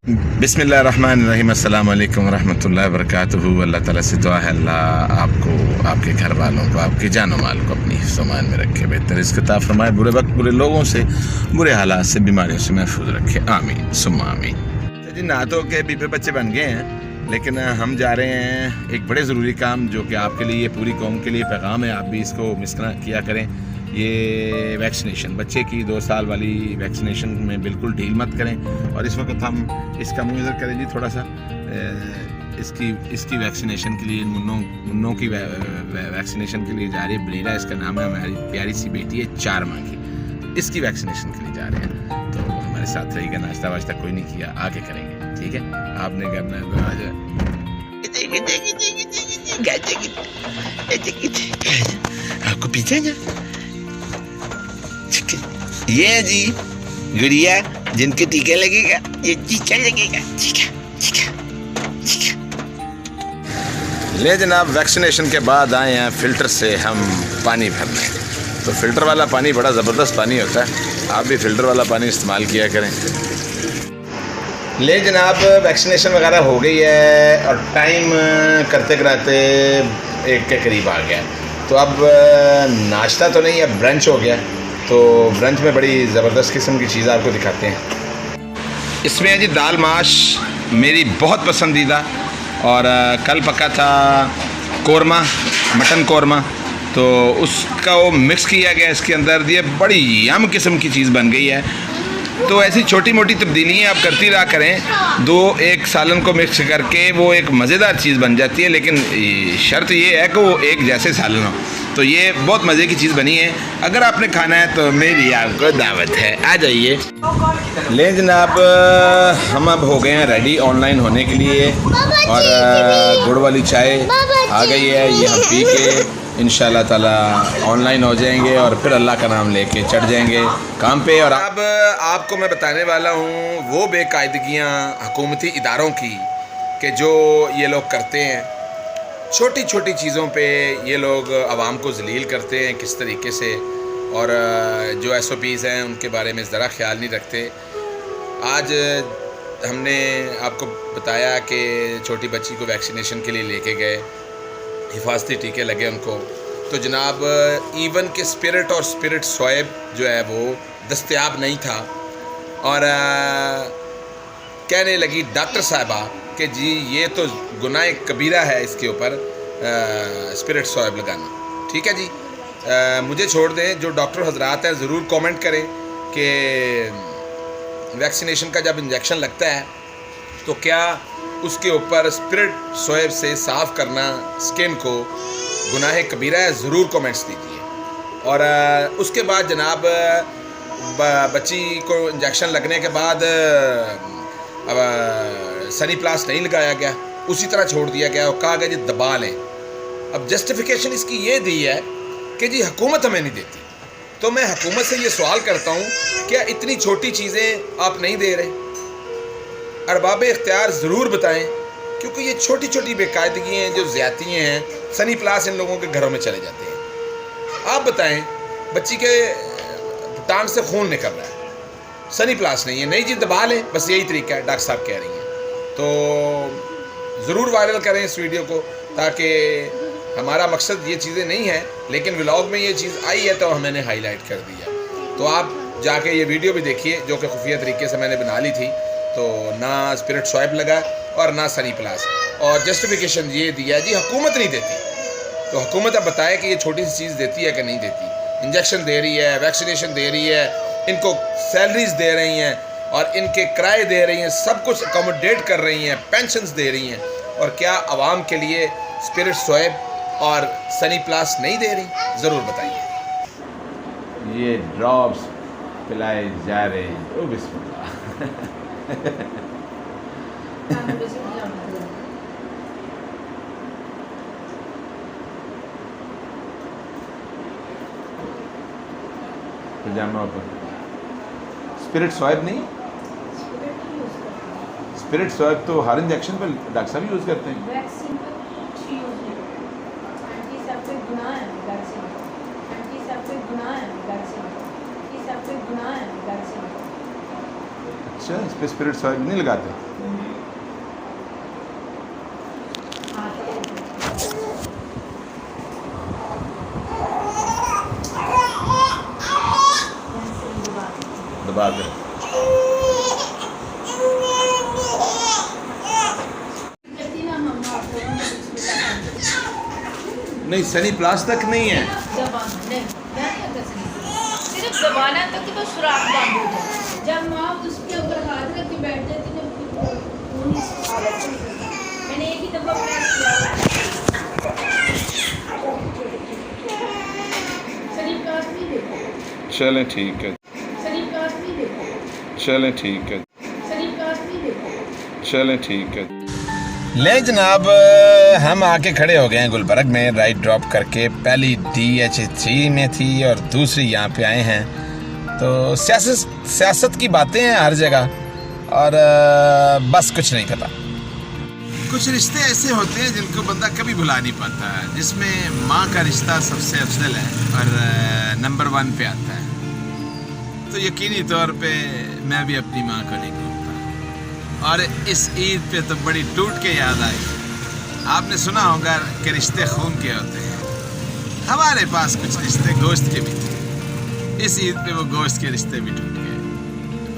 बिस्मिल्लाहिर्रहमानिर्रहीम, अस्सलाम वालेकुम रहमतुल्लाहि व बरकातुहू। अल्लाह ताला से दुआ है अल्लाह आपको, आपके घर वालों को, आपके जानो माल को अपनी हिफ्ज़-ओ-मान में रखे, बेहतर रिज़्क़ अता फरमाए, बुरे वक्त बुरे लोगों से, बुरे हालात से, बीमारियों से महफूज रखे। आमीन सुम्मा आमीन। जी, नहा धो के बीबे बच्चे बन गए हैं, लेकिन हम जा रहे हैं एक बड़े ज़रूरी काम, जो कि आपके लिए, पूरी कौम के लिए पैगाम है। आप भी इसको मिस ना किया करें। ये वैक्सीनेशन, बच्चे की 2 साल वाली वैक्सीनेशन में बिल्कुल ढील मत करें। और इस वक्त हम इसका मुँह इधर करें जी थोड़ा सा, इसकी वैक्सीनेशन के लिए, मुन्नों की वैक्सीनेशन के लिए जा रही है। बरीरा इसका नाम है, हमारी प्यारी सी बेटी है 4 माह की, इसकी वैक्सीनेशन के लिए जा रहे हैं। तो हमारे साथ रहिएगा, नाश्ता वाश्ता कोई नहीं किया, आके करेंगे, ठीक है? आपने करना है तो आ जाए। आपको पीछे ना ये है जी गुड़िया, जिनके टीका लगेगा ये टीका लगेगा, ठीक है, ठीक है, ठीक है। ले जनाब, वैक्सीनेशन के बाद आए हैं फ़िल्टर से हम पानी भरने। तो फ़िल्टर वाला पानी बड़ा ज़बरदस्त पानी होता है, आप भी फ़िल्टर वाला पानी इस्तेमाल किया करें। ले जनाब, वैक्सीनेशन वगैरह हो गई है और टाइम करते कराते 1 के करीब आ गया। तो अब नाश्ता तो नहीं, अब ब्रंच हो गया। तो ब्रंच में बड़ी ज़बरदस्त किस्म की चीज़ आपको दिखाते हैं। इसमें है जी दाल माश, मेरी बहुत पसंदीदा, और कल पका था कोरमा, मटन कोरमा, तो उसका वो मिक्स किया गया इसके अंदर। ये बड़ी यम किस्म की चीज़ बन गई है। तो ऐसी छोटी मोटी तब्दीलियाँ आप करती रहा करें, 2-1 सालन को मिक्स करके वो एक मज़ेदार चीज़ बन जाती है। लेकिन शर्त ये है कि वो एक जैसे सालन हो। तो ये बहुत मज़े की चीज़ बनी है। अगर आपने खाना है तो मेरी आपको दावत है, आ जाइए। ले जनाब, हम अब हो गए हैं रेडी ऑनलाइन होने के लिए, और गुड़ वाली चाय आ गई है। ये हम पी के इंशाल्लाह ताला ऑनलाइन हो जाएंगे और फिर अल्लाह का नाम लेके चढ़ जाएंगे काम पे। और अब आपको मैं बताने वाला हूँ वो बेकायदगियाँ हुकूमती इदारों की, कि जो ये लोग करते हैं। छोटी छोटी चीज़ों पे ये लोग आवाम को ज़लील करते हैं किस तरीके से, और जो SOPs हैं उनके बारे में ज़रा ख्याल नहीं रखते। आज हमने आपको बताया कि छोटी बच्ची को वैक्सीनेशन के लिए लेके गए, हिफाजती टीके लगे उनको। तो जनाब, इवन के स्पिरिट और स्पिरिट सोएब जो है वो दस्तयाब नहीं था, और कहने लगी डॉक्टर साहबा कि जी ये तो गुनाह कबीरा है इसके ऊपर स्पिरिट सोएब लगाना। ठीक है जी, मुझे छोड़ दें, जो डॉक्टर हजरात हैं ज़रूर कमेंट करें कि वैक्सीनेशन का जब इंजेक्शन लगता है तो क्या उसके ऊपर स्पिरिट सोएब से साफ़ करना स्किन को गुनाह कबीरा है? ज़रूर कमेंट्स दीजिए। और उसके बाद जनाब, बच्ची को इंजेक्शन लगने के बाद सनी प्लास नहीं लगाया गया, उसी तरह छोड़ दिया गया और कहा गया जी दबा लें। अब जस्टिफिकेशन इसकी ये दी है कि जी हुकूमत हमें नहीं देती। तो मैं हुकूमत से ये सवाल करता हूँ, क्या इतनी छोटी चीज़ें आप नहीं दे रहे? अरबाब इख्तियार ज़रूर बताएं, क्योंकि ये छोटी छोटी बेकायदगी हैं, जो ज़्यादतियाँ हैं। सनी प्लास इन लोगों के घरों में चले जाते हैं। आप बताएं, बच्ची के टांग से खून निकल रहा है, सनी प्लास नहीं है, नहीं जी दबा लें, बस यही तरीका है, डॉक्टर साहब कह रही हैं। तो ज़रूर वायरल करें इस वीडियो को, ताकि हमारा मकसद ये चीज़ें नहीं है, लेकिन व्लॉग में ये चीज़ आई है तो मैंने हाईलाइट कर दिया। तो आप जाके ये वीडियो भी देखिए, जो कि खुफिया तरीके से मैंने बना ली थी। तो ना स्पिरिट सोएब लगा और ना सनी प्लास, और जस्टिफिकेशन ये दिया जी हुकूमत नहीं देती। तो हुकूमत अब बताए कि ये छोटी सी चीज़ देती है कि नहीं देती। इंजेक्शन दे रही है, वैक्सीनेशन दे रही है, इनको सैलरीज दे रही हैं, और इनके किराए दे रही हैं, सब कुछ अकोमोडेट कर रही हैं, पेंशन्स दे रही हैं, और क्या आवाम के लिए स्पिरिट सोएब और सनी प्लास नहीं दे रही? ज़रूर बताइए। ये ड्रॉप्स पिलाए जा रहे हैं। ओ बिस्मिल्लाह। पजामा ऊपर। स्पिरिट सोएब नहीं, स्पिरिट सोएब तो हर इंजेक्शन पर डॉक्टर साहब यूज़ करते हैं। अच्छा, इस पर स्पिरिट सोएब नहीं लगाते? दबा कर। नहीं सनी प्लास तक नहीं है, सिर्फ दबाना तक कि बस सुराख बंद हो जाए। जब माँ उसके ऊपर हाथ रख के बैठ जाती है मैंने एक ही दफा प्रेस किया। सनी प्लास नहीं देखा, चलें ठीक है, सनी प्लास नहीं देखा, चलें ठीक है, सनी प्लास नहीं देखा। चलें ठीक है। ले जनाब, हम आके खड़े हो गए हैं गुलबर्ग में, राइट ड्रॉप करके। पहली DH3 में थी और दूसरी यहाँ पे आए हैं। तो सियासत की बातें हैं हर जगह, और बस कुछ नहीं पता। कुछ रिश्ते ऐसे होते हैं जिनको बंदा कभी भुला नहीं पाता है, जिसमें माँ का रिश्ता सबसे अफजल है और नंबर 1 पे आता है। तो यकीनी तौर पे मैं भी अपनी माँ को नहीं भूलता। और इस ईद पे तो बड़ी टूट के याद आई। आपने सुना होगा कि रिश्ते खून के होते हैं। हमारे पास कुछ रिश्ते गोश्त के भी थे। इस ईद पे वो गोश्त के रिश्ते भी टूट गए।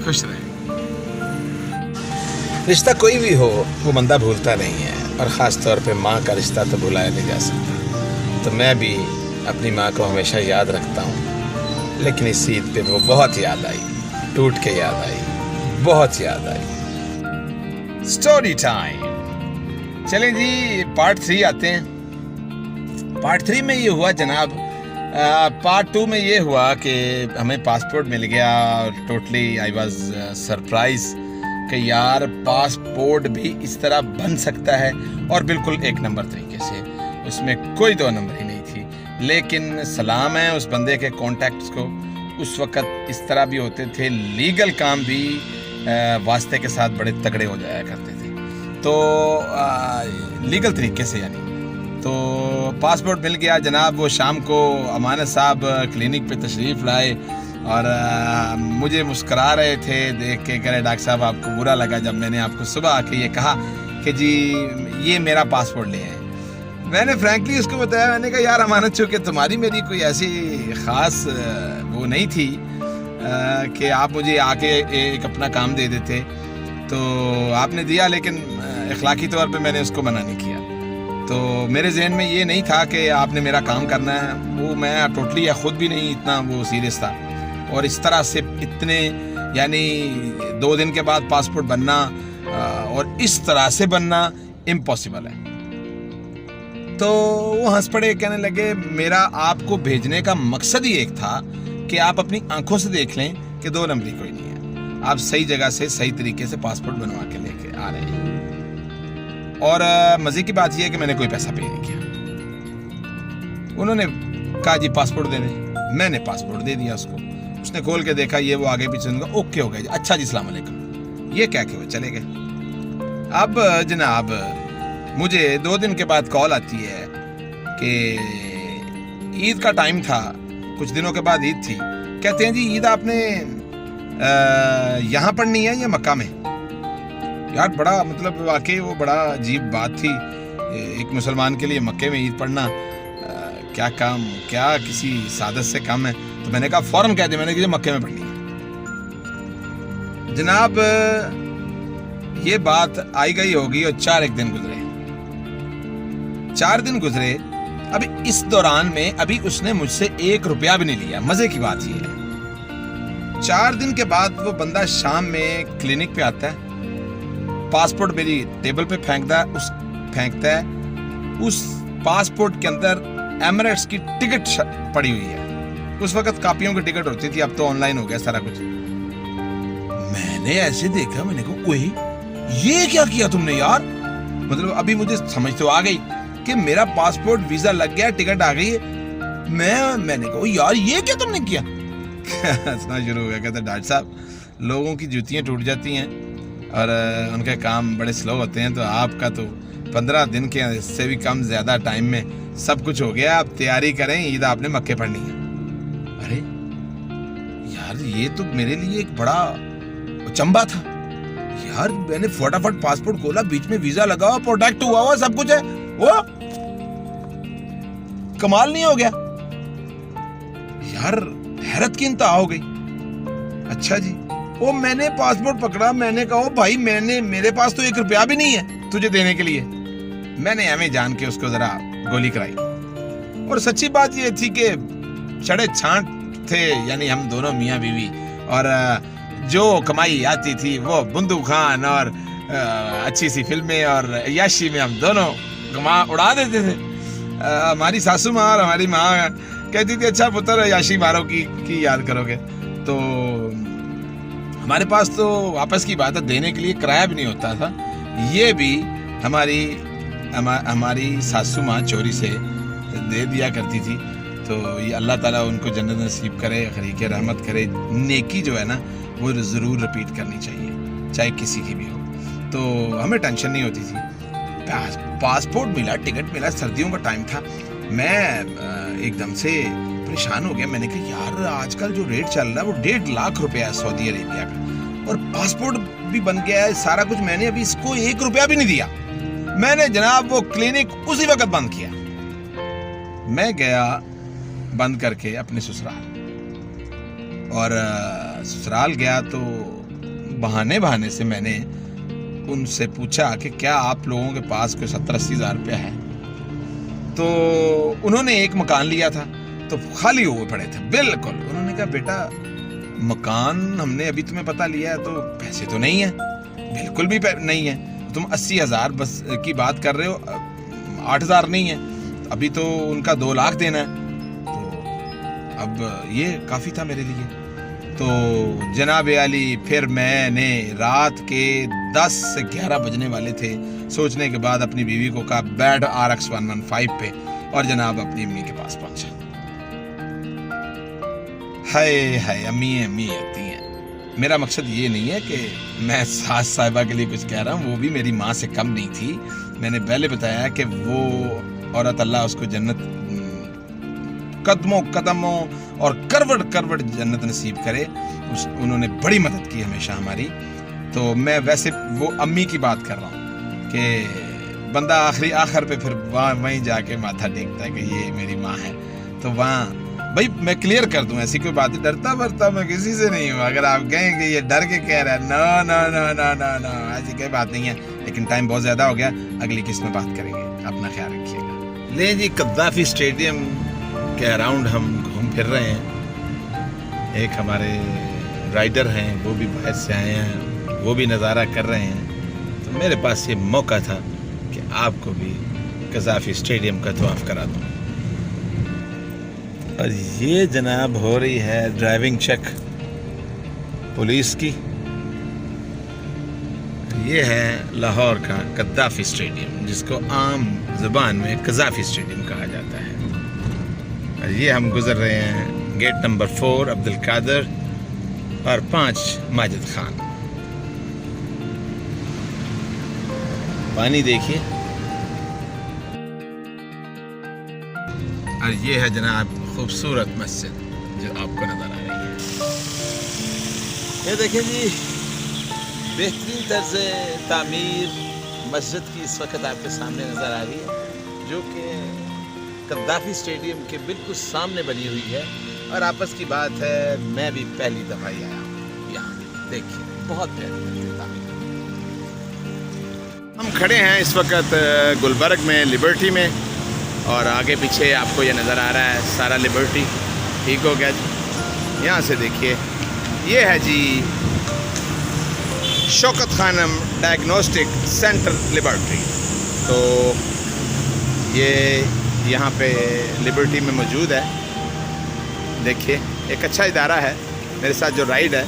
खुश रहे। रिश्ता कोई भी हो वो बंदा भूलता नहीं है, और ख़ास तौर पे माँ का रिश्ता तो भुलाया नहीं जा सकता। तो मैं भी अपनी माँ को हमेशा याद रखता हूँ, लेकिन इस ईद पे वो बहुत याद आई, टूट के याद आई, बहुत याद आई। Story time. चलें जी, पार्ट 3 आते हैं। पार्ट 3 में ये हुआ जनाब, पार्ट 2 में ये हुआ कि हमें पासपोर्ट मिल गया और टोटली आई वाज सरप्राइज कि यार पासपोर्ट भी इस तरह बन सकता है, और बिल्कुल एक नंबर तरीके से, उसमें कोई 2 नंबर ही नहीं थी। लेकिन सलाम है उस बंदे के कॉन्टैक्ट्स को। उस वक़्त इस तरह भी होते थे, लीगल काम भी वास्ते के साथ बड़े तगड़े हो जाया करते थे, तो लीगल तरीके से यानी। तो पासपोर्ट मिल गया जनाब। वो शाम को अमानत साहब क्लिनिक पे तशरीफ़ लाए और मुझे मुस्करा रहे थे देख के, कह रहे डॉक्टर साहब आपको बुरा लगा जब मैंने आपको सुबह आके ये कहा कि जी ये मेरा पासपोर्ट ले आए। मैंने फ्रैंकली उसको बताया, मैंने कहा यार अमानत चूँकि तुम्हारी मेरी कोई ऐसी ख़ास वो नहीं थी कि आप मुझे आके एक अपना काम दे देते, तो आपने दिया, लेकिन इखलाकी तौर पे मैंने उसको मना नहीं किया। तो मेरे जहन में ये नहीं था कि आपने मेरा काम करना है, वो मैं टोटली या ख़ुद भी नहीं इतना वो सीरियस था। और इस तरह से इतने यानी 2 दिन के बाद पासपोर्ट बनना और इस तरह से बनना इम्पॉसिबल है। तो वो हंस पड़े, कहने लगे मेरा आपको भेजने का मकसद ही एक था कि आप अपनी आंखों से देख लें कि 2 नंबरी कोई नहीं है, आप सही जगह से सही तरीके से पासपोर्ट बनवा के लेके आ रहे हैं। और मज़े की बात यह है कि मैंने कोई पैसा पे नहीं किया। उन्होंने कहा जी पासपोर्ट दे दें, मैंने पासपोर्ट दे दिया उसको। उसने खोल के देखा, ये वो आगे पीछे, उनका ओके हो गया जी, अच्छा जी सलाम अलैकुम, ये क्या के वो चले गए। अब जनाब मुझे 2 दिन के बाद कॉल आती है कि ईद का टाइम था, कुछ दिनों के बाद ईद थी। कहते हैं जी ईद आपने यहाँ पढ़नी है या मक्का में। यार बड़ा मतलब वाकई वो बड़ा अजीब बात थी, एक मुसलमान के लिए मक्के में ईद पढ़ना क्या काम, क्या किसी सादत से कम है। तो मैंने कहा फौरन कह दिया, मैंने कहा मक्के में पढ़नी है। जनाब ये बात आई गई होगी और 4 दिन गुजरे। 4 दिन गुजरे। अभी इस दौरान में अभी उसने मुझसे 1 रुपया भी नहीं लिया। मजे की बात ये है, 4 दिन के बाद वो बंदा शाम में क्लिनिक पे आता है, पासपोर्ट मेरी टेबल पे फेंकता है। उस पासपोर्ट के अंदर एमिरेट्स की टिकट पड़ी हुई है। उस वक्त कापियों की टिकट होती थी, अब तो ऑनलाइन हो गया सारा कुछ। मैंने ऐसे देखा, मैंने कहा वही ये क्या किया तुमने यार। मतलब अभी मुझे समझ तो आ गई कि मेरा पासपोर्ट वीजा लग गया, टिकट आ गई है। मैंने कहा यार ये क्या तुमने किया। हंसना शुरू हो गया। कहता डॉक्टर साहब लोगों की जूतियाँ टूट जाती हैं और उनके काम बड़े स्लो होते हैं, तो आपका तो 15 दिन के इससे भी कम ज़्यादा टाइम में सब कुछ हो गया। आप तैयारी करें, ईद आपने मक्के पढ़नी है। अरे यार ये तो मेरे लिए एक बड़ा चंबा था यार। मैंने फटाफट पासपोर्ट खोला, बीच में वीजा लगा हुआ, प्रोटेक्ट हुआ सब कुछ है। वो कमाल नहीं हो गया यार, हैरत की इंतहा हो गई। अच्छा जी। वो मैंने पासपोर्ट पकड़ा, मैंने कहा ओ भाई मेरे पास तो 1 रुपया भी नहीं है तुझे देने के लिए। मैंने एवं जान के उसको जरा गोली कराई। और सच्ची बात ये थी कि छड़े छांट थे, यानी हम दोनों मियाँ बीवी, और जो कमाई आती थी वो बुंदू खान और अच्छी सी फिल्में और याशी में हम दोनों उड़ा देते थे। हमारी सासू माँ और हमारी माँ कहती थी अच्छा पुत्र याशी मारो की याद करोगे। तो हमारे पास तो वापस की बात है, देने के लिए किराया भी नहीं होता था। ये भी हमारी सासू माँ चोरी से दे दिया करती थी। तो ये अल्लाह ताला उनको जन्नत नसीब करे, खरीक रहमत करे। नेकी जो है ना वो ज़रूर रिपीट करनी चाहिए, चाहे किसी की भी हो। तो हमें टेंशन नहीं होती थी। पासपोर्ट मिला, टिकट मिला, सर्दियों का टाइम था। मैं एकदम से परेशान हो गया। मैंने कहा यार आजकल जो रेट चल रहा है वो 1.5 लाख रुपया है सऊदी अरेबिया का, और पासपोर्ट भी बन गया है सारा कुछ। मैंने अभी इसको 1 रुपया भी नहीं दिया। मैंने जनाब वो क्लिनिक उसी वक्त बंद किया। मैं गया बंद करके अपने ससुराल, और ससुराल गया तो बहाने से मैंने उनसे पूछा कि क्या आप लोगों के पास कोई 70-80 हज़ार रुपया है। तो उन्होंने एक मकान लिया था तो खाली हुए पड़े थे बिल्कुल। उन्होंने कहा बेटा मकान हमने अभी तुम्हें पता लिया है तो पैसे तो नहीं है, बिल्कुल भी नहीं है। तुम 80 हज़ार बस की बात कर रहे हो, 8 हज़ार नहीं है। अभी तो उनका 2 लाख देना है। तो अब ये काफ़ी था मेरे लिए। तो जनाब आली फिर मैंने रात के 10 से 11 बजने वाले थे, सोचने के बाद अपनी बीवी को कहा बैठ RX 115 पे, और जनाब अपनी अम्मी के पास पहुंचे। हाय अम्मी आती हैं। मेरा मकसद ये नहीं है कि मैं सास साहिबा के लिए कुछ कह रहा हूँ, वो भी मेरी माँ से कम नहीं थी। मैंने पहले बताया कि वो औरत अल्लाह उसको जन्नत कदमों और करवट जन्नत नसीब करे। उन्होंने बड़ी मदद की हमेशा हमारी। तो मैं वैसे वो अम्मी की बात कर रहा हूँ कि बंदा आखिर पे फिर वहीं जाके माथा टेकता है कि ये मेरी माँ है। तो वहाँ भाई मैं क्लियर कर दूं, ऐसी कोई बात, डरता वरता मैं किसी से नहीं हूँ। अगर आप कहें कि ये डर के कह रहा है, नो, ऐसी कोई बात नहीं है। लेकिन टाइम बहुत ज़्यादा हो गया, अगली किस्त में बात करेंगे। अपना ख्याल रखिएगा। ले जी, कद्दाफी स्टेडियम के अराउंड हम घूम फिर रहे हैं। एक हमारे राइडर हैं, वो भी बाहर से आए हैं, वो भी नज़ारा कर रहे हैं। तो मेरे पास ये मौका था कि आपको भी कद्दाफी स्टेडियम का तवाफ़ करा दूँ। और ये जनाब हो रही है ड्राइविंग चेक पुलिस की। ये है लाहौर का कद्दाफी स्टेडियम, जिसको आम ज़ुबान में कज़ाफ़ी स्टेडियम कहा जाता है। और ये हम गुज़र रहे हैं गेट नंबर 4 अब्दुल कादर और 5 माजिद खान। पानी देखिए। और ये है जनाब खूबसूरत मस्जिद जो आपको नज़र आ रही है। ये देखें जी, बेहतरीन तर्ज तामीर मस्जिद की इस वक्त आपके सामने नज़र आ रही है, जो कि कद्दाफी स्टेडियम के बिल्कुल सामने बनी हुई है। और आपस की बात है, मैं भी पहली दफ़ा ही आया हूँ यहाँ। देखिए बहुत प्यारी तामीर। हम खड़े हैं इस वक्त गुलबर्ग में, लिबर्टी में, और आगे पीछे आपको ये नज़र आ रहा है सारा लिबर्टी। ठीक हो गया जी। यहाँ से देखिए, ये है जी Shaukat Khanum diagnostic centre Liberty. तो ये यहाँ पे लिबर्टी में मौजूद है। देखिए एक अच्छा इदारा है। मेरे साथ जो राइड है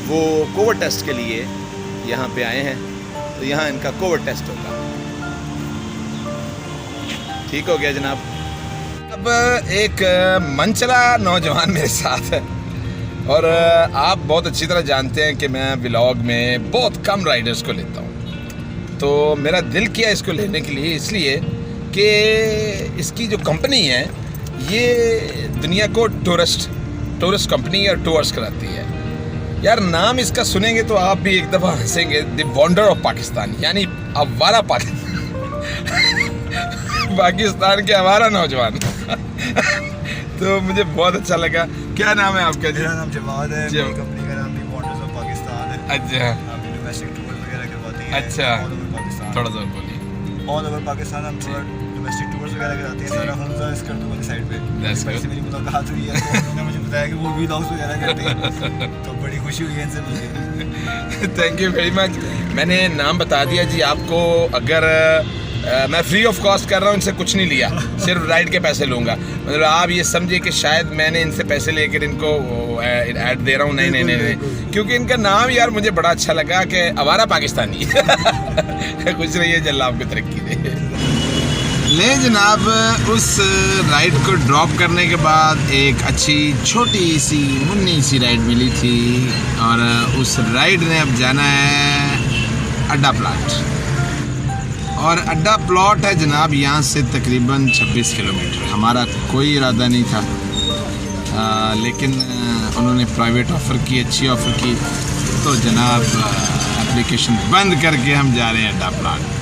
वो कोविड टेस्ट के लिए यहाँ पे आए हैं। तो यहाँ इनका कोविड टेस्ट होगा। ठीक हो गया जनाब। अब एक मनचला नौजवान मेरे साथ है, और आप बहुत अच्छी तरह जानते हैं कि मैं व्लॉग में बहुत कम राइडर्स को लेता हूँ। तो मेरा दिल किया इसको लेने के लिए, इसलिए कि इसकी जो कंपनी है ये दुनिया को टूरिस्ट कंपनी और टूर्स कराती है। यार नाम इसका सुनेंगे तो आप भी एक दफ़ा हंसेंगे, द वंडर ऑफ पाकिस्तान, यानी अवारा पाकिस्तान के आवारा नौजवान। तो मुझे बहुत अच्छा लगा। क्या नाम है आपका जी? मेरा नाम जवाद है, जब- मेरी कंपनी का नाम भी वंडर्स ऑफ पाकिस्तान है। अच्छा हम डोमेस्टिक टूर वगैरह करवाते हैं अच्छा। All over Pakistan. थोड़ा सा बोलिए। ऑल ओवर पाकिस्तान हम थोड़ा डोमेस्टिक टूर्स वगैरह कराते हैं। सारा हमजा इस कर वाली साइड पे That's भाई से good. मेरी मुलाकात हुई है, तो उन्होंने मुझे बताया कि वो भी व्लॉग्स वगैरह करते हैं, तो बड़ी खुशी हुई है इनसे मिलकर। Thank you very much. मैंने नाम बता दिया जी आपको। अगर मैं फ्री ऑफ कॉस्ट कर रहा हूँ, इनसे कुछ नहीं लिया, सिर्फ राइड के पैसे लूँगा। मतलब आप ये समझिए कि शायद मैंने इनसे पैसे लेकर इनको ऐड दे रहा हूँ। नहीं नहीं नहीं नहीं, क्योंकि इनका नाम यार मुझे बड़ा अच्छा लगा कि आवारा पाकिस्तानी। खुश रहिए, जल्ला आपको तरक्की दे। ले जनाब, उस राइड को ड्रॉप करने के बाद एक अच्छी छोटी सी मुन्नी सी राइड मिली थी, और उस राइड ने अब जाना है अड्डा प्लाट। और अड्डा प्लॉट है जनाब यहाँ से तकरीबन 26 किलोमीटर। हमारा कोई इरादा नहीं था, लेकिन उन्होंने प्राइवेट ऑफ़र की, अच्छी ऑफ़र की, तो जनाब एप्लीकेशन बंद करके हम जा रहे हैं अड्डा प्लाट।